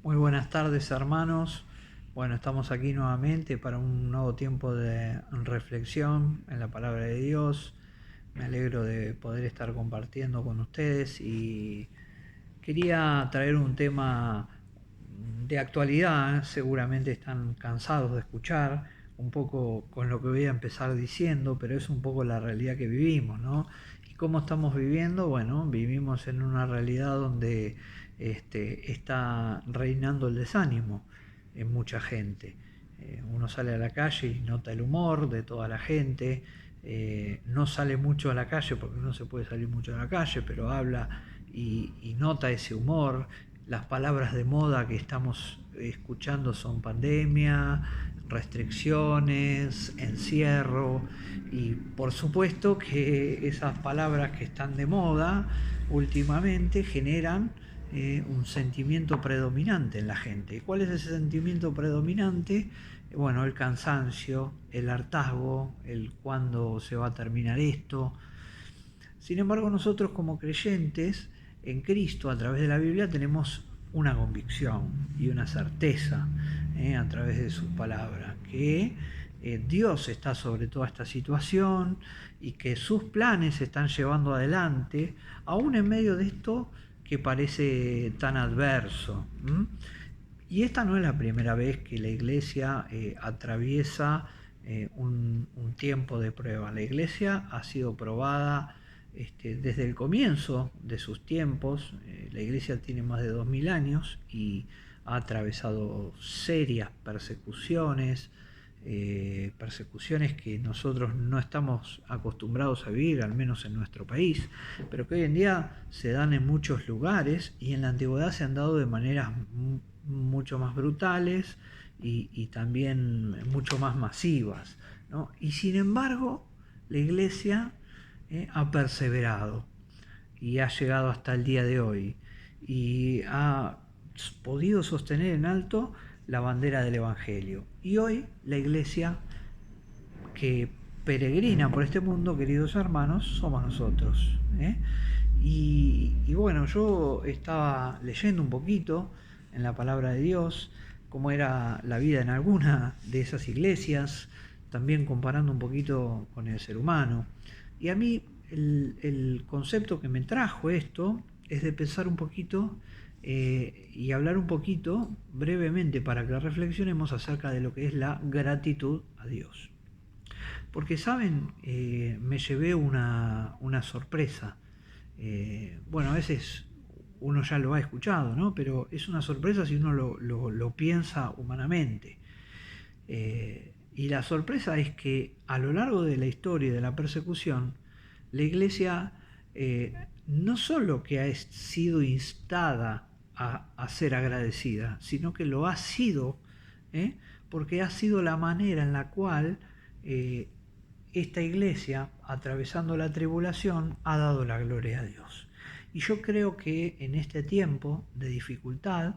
Muy buenas tardes, hermanos. Bueno, estamos aquí nuevamente para un nuevo tiempo de reflexión en la palabra de Dios. Me alegro de poder estar compartiendo con ustedes y quería traer un tema de actualidad. Seguramente están cansados de escuchar un poco con lo que voy a empezar diciendo, pero es un poco la realidad que vivimos, ¿no? ¿Y cómo estamos viviendo? Bueno, vivimos en una realidad donde está reinando el desánimo en mucha gente. Uno sale a la calle y nota el humor de toda la gente. No sale mucho a la calle porque no se puede salir mucho a la calle, pero habla y nota ese humor. Las palabras de moda que estamos escuchando son pandemia, restricciones, encierro, y por supuesto que esas palabras que están de moda últimamente generan un sentimiento predominante en la gente. ¿Cuál es ese sentimiento predominante? Bueno, el cansancio, el hartazgo, el cuándo se va a terminar esto. Sin embargo, nosotros como creyentes en Cristo, a través de la Biblia, tenemos una convicción y una certeza a través de sus palabras, que Dios está sobre toda esta situación y que sus planes se están llevando adelante, aún en medio de esto que parece tan adverso. Y esta no es la primera vez que la iglesia atraviesa un tiempo de prueba. La iglesia ha sido probada desde el comienzo de sus tiempos. La iglesia tiene más de 2000 años y ha atravesado serias persecuciones, persecuciones que nosotros no estamos acostumbrados a vivir, al menos en nuestro país, pero que hoy en día se dan en muchos lugares y en la antigüedad se han dado de maneras mucho más brutales y también mucho más masivas, ¿no? Y sin embargo, la iglesia ha perseverado y ha llegado hasta el día de hoy y ha podido sostener en alto la bandera del Evangelio. Y hoy la iglesia que peregrina por este mundo, queridos hermanos, somos nosotros. Y bueno, yo estaba leyendo un poquito en la palabra de Dios cómo era la vida en alguna de esas iglesias, también comparando un poquito con el ser humano. Y a mí el concepto que me trajo esto es de pensar un poquito y hablar un poquito brevemente para que reflexionemos acerca de lo que es la gratitud a Dios. Porque, ¿saben? Me llevé una sorpresa. Bueno, a veces uno ya lo ha escuchado, ¿no? Pero es una sorpresa si uno lo piensa humanamente. Y la sorpresa es que a lo largo de la historia de la persecución, la iglesia no solo que ha sido instada a ser agradecida, sino que lo ha sido, porque ha sido la manera en la cual esta iglesia, atravesando la tribulación, ha dado la gloria a Dios. Y yo creo que en este tiempo de dificultad,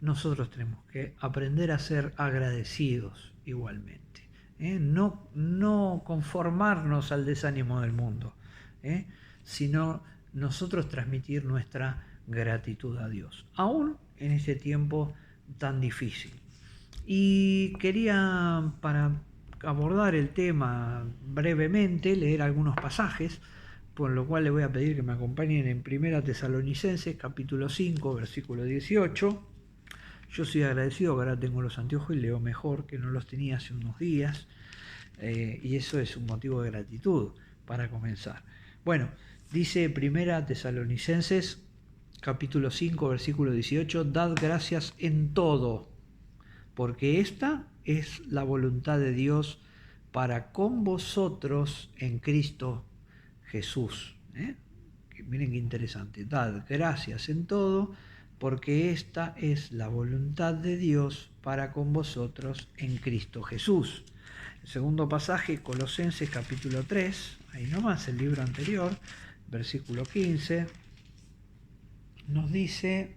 nosotros tenemos que aprender a ser agradecidos igualmente. No conformarnos al desánimo del mundo, sino nosotros transmitir nuestra gratitud a Dios, aún en este tiempo tan difícil. Y quería, para abordar el tema brevemente, leer algunos pasajes, por lo cual le voy a pedir que me acompañen en 1 Tesalonicenses, capítulo 5, versículo 18. Yo soy agradecido que ahora tengo los anteojos y leo mejor, que no los tenía hace unos días, y eso es un motivo de gratitud para comenzar. Bueno, dice 1 Tesalonicenses, capítulo 5, versículo 18, dad gracias en todo, porque esta es la voluntad de Dios para con vosotros en Cristo Jesús. Miren qué interesante. Dad gracias en todo, porque esta es la voluntad de Dios para con vosotros en Cristo Jesús. El segundo pasaje, Colosenses capítulo 3, ahí nomás el libro anterior, versículo 15, nos dice: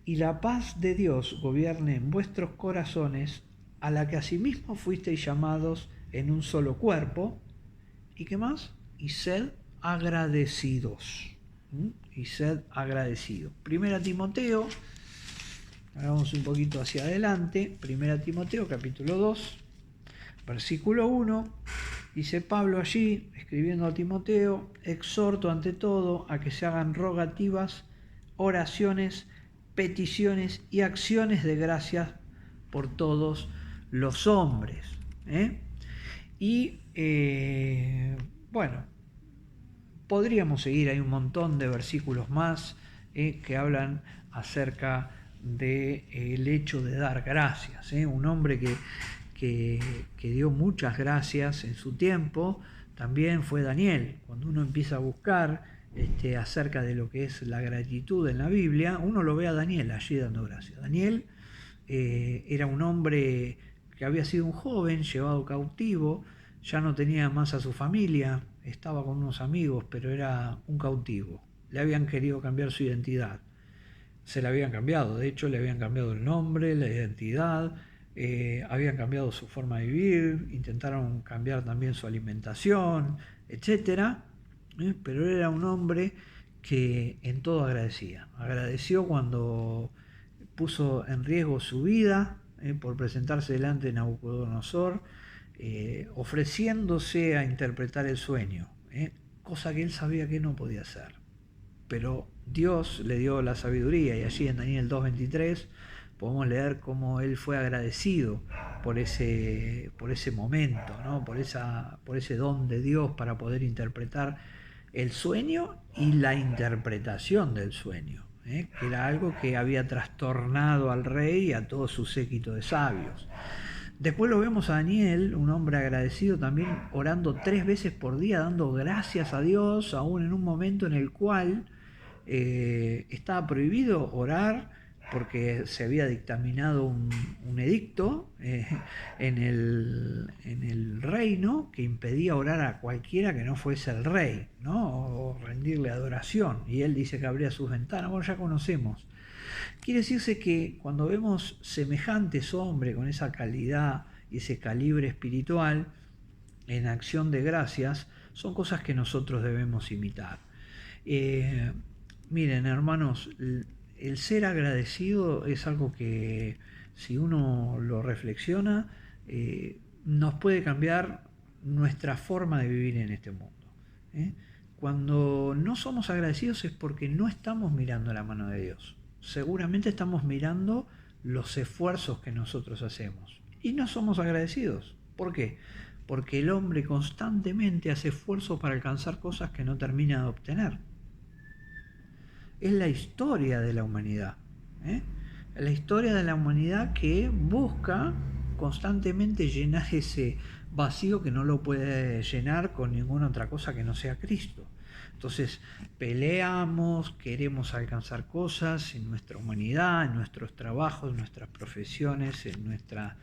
y la paz de Dios gobierne en vuestros corazones, a la que asimismo fuisteis llamados en un solo cuerpo. ¿Y qué más? Y sed agradecidos. Y sed agradecidos. 1 Timoteo, Vamos un poquito hacia adelante. 1 Timoteo capítulo 2, versículo 1. Dice Pablo allí, escribiendo a Timoteo: exhorto ante todo a que se hagan rogativas, oraciones, peticiones y acciones de gracias por todos los hombres. Y bueno, podríamos seguir, hay un montón de versículos más que hablan acerca del hecho de dar gracias. Un hombre que dio muchas gracias en su tiempo también fue Daniel. Cuando uno empieza a buscar acerca de lo que es la gratitud en la Biblia, uno lo ve a Daniel allí dando gracias. Daniel era un hombre que había sido un joven llevado cautivo, ya no tenía más a su familia, estaba con unos amigos, pero era un cautivo. Le habían querido cambiar su identidad. Se la habían cambiado, de hecho le habían cambiado el nombre, la identidad, habían cambiado su forma de vivir, intentaron cambiar también su alimentación, etc. Pero era un hombre que en todo agradecía. Agradeció cuando puso en riesgo su vida por presentarse delante de Nabucodonosor, ofreciéndose a interpretar el sueño, cosa que él sabía que no podía hacer. Pero Dios le dio la sabiduría, y allí en Daniel 2:23 podemos leer cómo él fue agradecido por ese momento, ¿no? por ese don de Dios para poder interpretar el sueño y la interpretación del sueño, que era algo que había trastornado al rey y a todo su séquito de sabios. Después lo vemos a Daniel, un hombre agradecido también, orando 3 veces por día, dando gracias a Dios, aún en un momento en el cual estaba prohibido orar porque se había dictaminado un edicto en el reino que impedía orar a cualquiera que no fuese el rey, ¿no? O rendirle adoración. Y él dice que abría sus ventanas. Bueno, ya conocemos. Quiere decirse que cuando vemos semejantes hombres con esa calidad y ese calibre espiritual en acción de gracias, son cosas que nosotros debemos imitar. Miren, hermanos, el ser agradecido es algo que, si uno lo reflexiona, nos puede cambiar nuestra forma de vivir en este mundo. Cuando no somos agradecidos es porque no estamos mirando la mano de Dios. Seguramente estamos mirando los esfuerzos que nosotros hacemos y no somos agradecidos. ¿Por qué? Porque el hombre constantemente hace esfuerzos para alcanzar cosas que no termina de obtener. Es la historia de la humanidad. La historia de la humanidad que busca constantemente llenar ese vacío que no lo puede llenar con ninguna otra cosa que no sea Cristo. Entonces peleamos, queremos alcanzar cosas en nuestra humanidad, en nuestros trabajos, en nuestras profesiones, en nuestros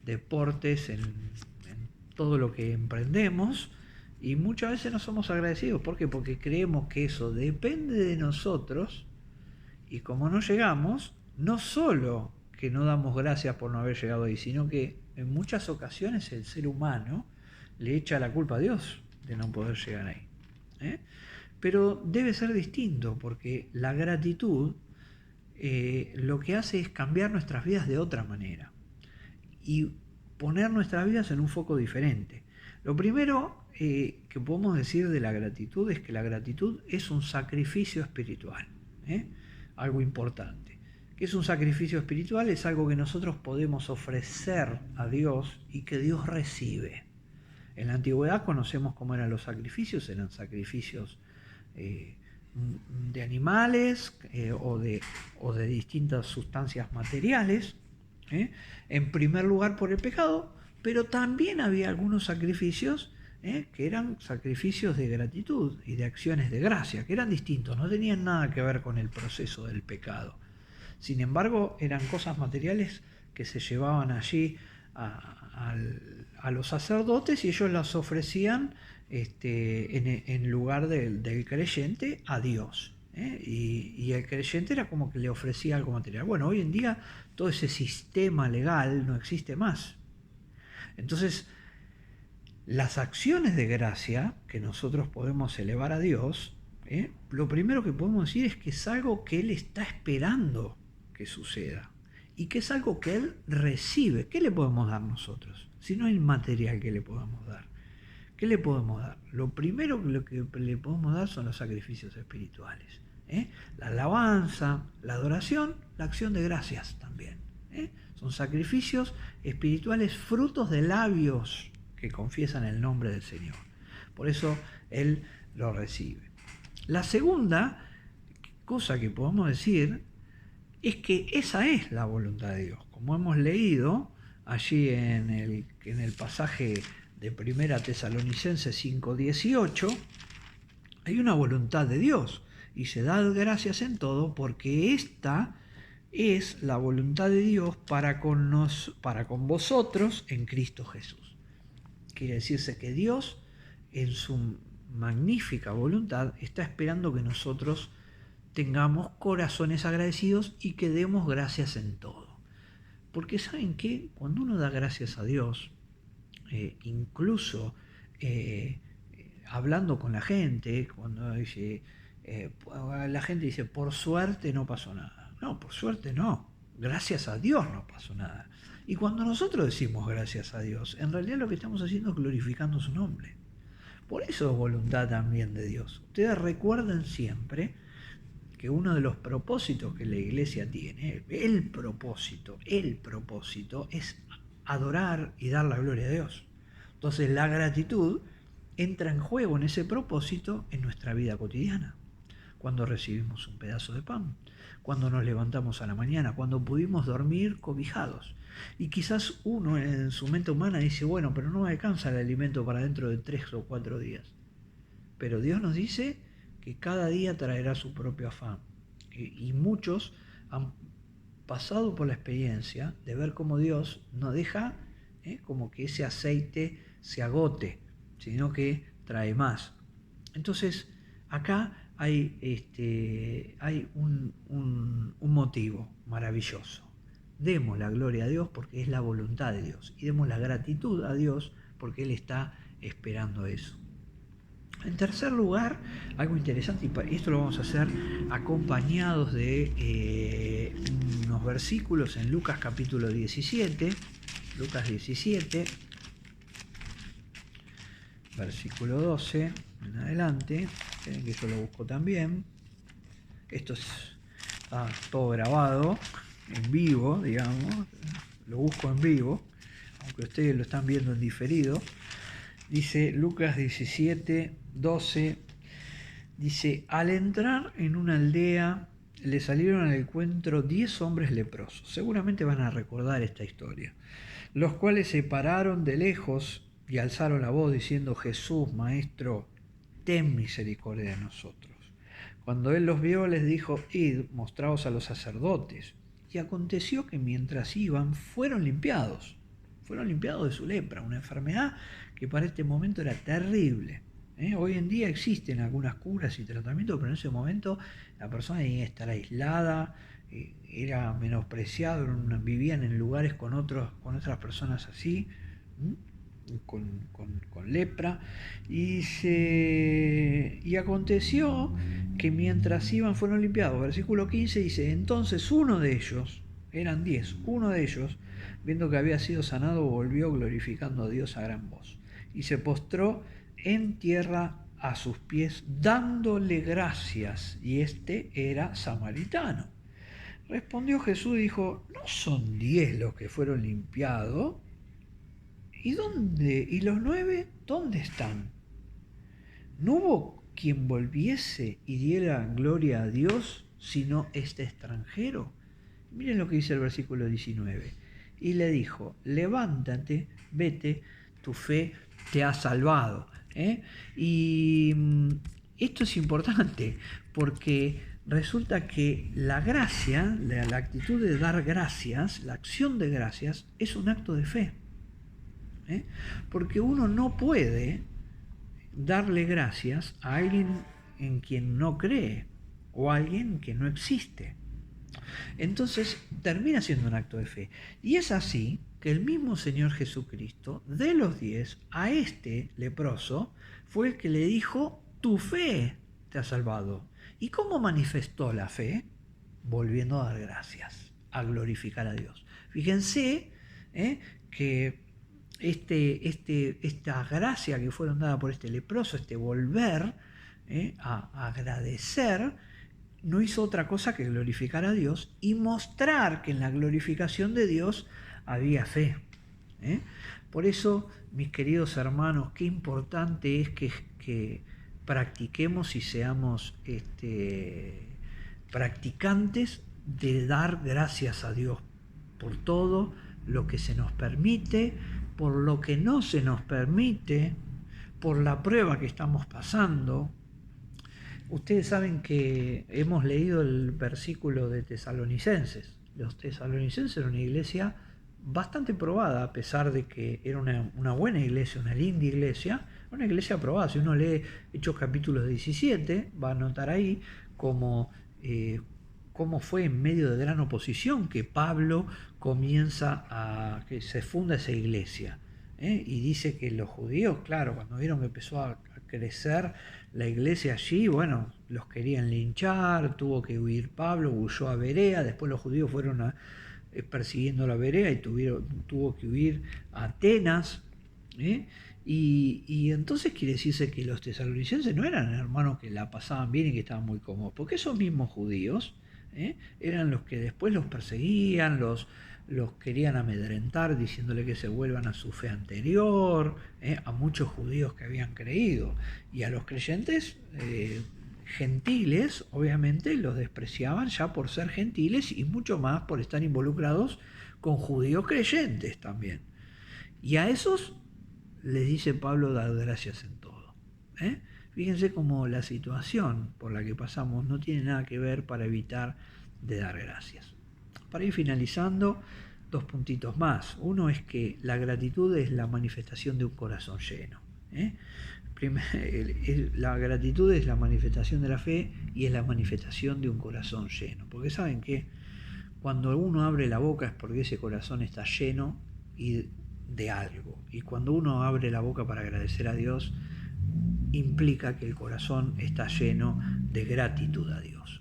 deportes, en todo lo que emprendemos, y muchas veces no somos agradecidos. ¿Por qué? Porque creemos que eso depende de nosotros, y como no llegamos, no solo que no damos gracias por no haber llegado ahí, sino que en muchas ocasiones el ser humano le echa la culpa a Dios de no poder llegar ahí. Pero debe ser distinto, porque la gratitud lo que hace es cambiar nuestras vidas de otra manera y poner nuestras vidas en un foco diferente. Lo primero que podemos decir de la gratitud es que la gratitud es un sacrificio espiritual, algo importante. ¿Qué es un sacrificio espiritual? Es algo que nosotros podemos ofrecer a Dios y que Dios recibe. En la antigüedad conocemos cómo eran los sacrificios, eran sacrificios de animales o de distintas sustancias materiales, en primer lugar por el pecado, pero también había algunos sacrificios que eran sacrificios de gratitud y de acciones de gracia, que eran distintos, no tenían nada que ver con el proceso del pecado. Sin embargo, eran cosas materiales que se llevaban allí a los sacerdotes, y ellos las ofrecían en lugar del creyente a Dios. Y el creyente era como que le ofrecía algo material. Bueno, hoy en día todo ese sistema legal no existe más. Entonces, las acciones de gracia que nosotros podemos elevar a Dios, lo primero que podemos decir es que es algo que Él está esperando que suceda. y que es algo que Él recibe. ¿Qué le podemos dar nosotros? Si no hay material que le podamos dar. ¿Qué le podemos dar? Lo primero que le podemos dar son los sacrificios espirituales. La alabanza, la adoración, la acción de gracias también. Son sacrificios espirituales, frutos de labios que confiesan el nombre del Señor. Por eso Él lo recibe. La segunda cosa que podemos decir es que esa es la voluntad de Dios. Como hemos leído allí en el pasaje de 1 Tesalonicenses 5:18, hay una voluntad de Dios. Y se da gracias en todo porque esta es la voluntad de Dios para con vosotros en Cristo Jesús. Quiere decirse que Dios, en su magnífica voluntad, está esperando que nosotros tengamos corazones agradecidos y que demos gracias en todo. Porque ¿saben qué? Cuando uno da gracias a Dios, incluso hablando con la gente, cuando dice, la gente dice, por suerte no pasó nada. No, por suerte no. Gracias a Dios no pasó nada. Y cuando nosotros decimos gracias a Dios, en realidad lo que estamos haciendo es glorificando su nombre. Por eso es voluntad también de Dios. Ustedes recuerden siempre que uno de los propósitos que la iglesia tiene, el propósito es adorar y dar la gloria a Dios. Entonces la gratitud entra en juego en ese propósito en nuestra vida cotidiana. Cuando recibimos un pedazo de pan, cuando nos levantamos a la mañana, cuando pudimos dormir cobijados. Y quizás uno en su mente humana dice, bueno, pero no me alcanza el alimento para dentro de 3 o 4 días. Pero Dios nos dice que cada día traerá su propio afán. Y muchos han pasado por la experiencia de ver cómo Dios no deja como que ese aceite se agote, sino que trae más. Entonces, acá hay un motivo maravilloso. Demos la gloria a Dios porque es la voluntad de Dios. Y demos la gratitud a Dios porque Él está esperando eso. En tercer lugar, algo interesante, y esto lo vamos a hacer acompañados de unos versículos en Lucas capítulo 17, Lucas 17, versículo 12, en adelante. Esperen que yo lo busco también. Esto está todo grabado en vivo, digamos, lo busco en vivo, aunque ustedes lo están viendo en diferido. Dice Lucas 17, 12, dice, al entrar en una aldea le salieron al encuentro 10 hombres leprosos. Seguramente van a recordar esta historia, los cuales se pararon de lejos y alzaron la voz diciendo, Jesús, Maestro, ten misericordia de nosotros. Cuando él los vio les dijo, id, mostraos a los sacerdotes. Y aconteció que mientras iban fueron limpiados de su lepra, una enfermedad que para este momento era terrible. Hoy en día existen algunas curas y tratamientos, pero en ese momento la persona tenía que estar aislada, era menospreciado, vivían en lugares con otras personas así, con lepra, y aconteció que mientras iban fueron limpiados. Versículo 15 dice, entonces uno de ellos, eran 10, uno de ellos, viendo que había sido sanado, volvió glorificando a Dios a gran voz, y se postró en tierra a sus pies, dándole gracias, y este era samaritano. Respondió Jesús y dijo, ¿no son 10 los que fueron limpiados? ¿Y los 9 dónde están? ¿No hubo quien volviese y diera gloria a Dios, sino este extranjero? Miren lo que dice el versículo 19. Y le dijo, levántate, vete, tu fe te ha salvado. Y esto es importante porque resulta que la gracia, la actitud de dar gracias, la acción de gracias, es un acto de fe. Porque uno no puede darle gracias a alguien en quien no cree o a alguien que no existe. Entonces termina siendo un acto de fe. Y es así que el mismo Señor Jesucristo, de los 10, a este leproso, fue el que le dijo, tu fe te ha salvado. ¿Y cómo manifestó la fe? Volviendo a dar gracias. a glorificar a Dios. Fíjense que esta gracia que fueron dadas por este leproso, este volver a agradecer, no hizo otra cosa que glorificar a Dios y mostrar que en la glorificación de Dios había fe. Por eso, mis queridos hermanos, qué importante es que practiquemos y seamos practicantes de dar gracias a Dios por todo lo que se nos permite, por lo que no se nos permite, por la prueba que estamos pasando. Ustedes saben que hemos leído el versículo de Tesalonicenses. Los tesalonicenses eran una iglesia bastante probada, a pesar de que era una buena iglesia, una linda iglesia, una iglesia probada. Si uno lee Hechos capítulo 17, va a notar ahí cómo fue en medio de gran oposición que Pablo comienza que se funda esa iglesia. Y dice que los judíos, claro, cuando vieron que empezó a crecer la iglesia allí, bueno, los querían linchar, tuvo que huir Pablo, huyó a Berea, después los judíos fueron persiguiendo la Berea y tuvo que huir a Atenas. Y entonces quiere decirse que los tesalonicenses no eran hermanos que la pasaban bien y que estaban muy cómodos, porque esos mismos judíos eran los que después los perseguían, los querían amedrentar diciéndole que se vuelvan a su fe anterior, a muchos judíos que habían creído, y a los creyentes gentiles obviamente los despreciaban ya por ser gentiles y mucho más por estar involucrados con judíos creyentes también. Y a esos les dice Pablo: dar gracias en todo. Fíjense cómo la situación por la que pasamos no tiene nada que ver para evitar de dar gracias. Para ir finalizando, 2 puntitos más. Uno es que la gratitud es la manifestación de un corazón lleno. La gratitud es la manifestación de la fe y es la manifestación de un corazón lleno. Porque saben que cuando uno abre la boca es porque ese corazón está lleno de algo. Y cuando uno abre la boca para agradecer a Dios, implica que el corazón está lleno de gratitud a Dios.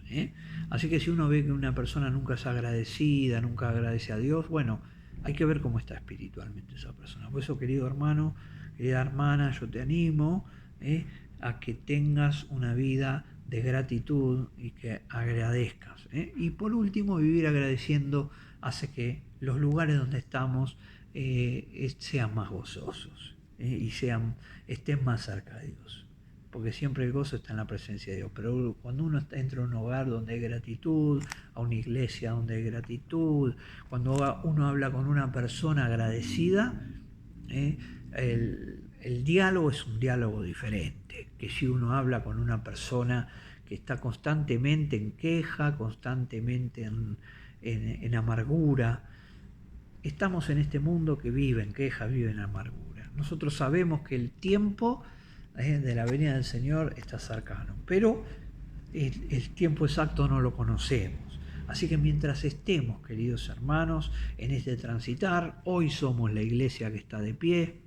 Así que si uno ve que una persona nunca es agradecida, nunca agradece a Dios, bueno, hay que ver cómo está espiritualmente esa persona. Por eso, querido hermano, querida hermana, yo te animo a que tengas una vida de gratitud y que agradezcas. Y por último, vivir agradeciendo hace que los lugares donde estamos sean más gozosos y estén más cerca de Dios, porque siempre el gozo está en la presencia de Dios. Pero cuando uno entra a un hogar donde hay gratitud, a una iglesia donde hay gratitud, cuando uno habla con una persona agradecida, el diálogo es un diálogo diferente que si uno habla con una persona que está constantemente en queja, constantemente en amargura. Estamos en este mundo que vive en queja, vive en amargura. Nosotros sabemos que el tiempo de la venida del Señor está cercano, pero el tiempo exacto no lo conocemos. Así que mientras estemos, queridos hermanos, en este transitar, hoy somos la iglesia que está de pie.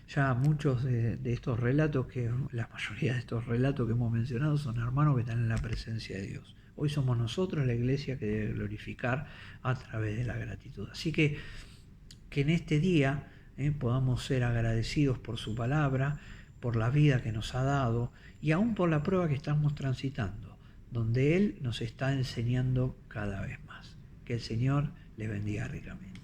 Ya muchos de estos relatos, la mayoría de estos relatos que hemos mencionado son hermanos que están en la presencia de Dios. Hoy somos nosotros la iglesia que debe glorificar a través de la gratitud. Así que en este día podamos ser agradecidos por su palabra, por la vida que nos ha dado y aún por la prueba que estamos transitando, donde Él nos está enseñando cada vez más. Que el Señor les bendiga ricamente.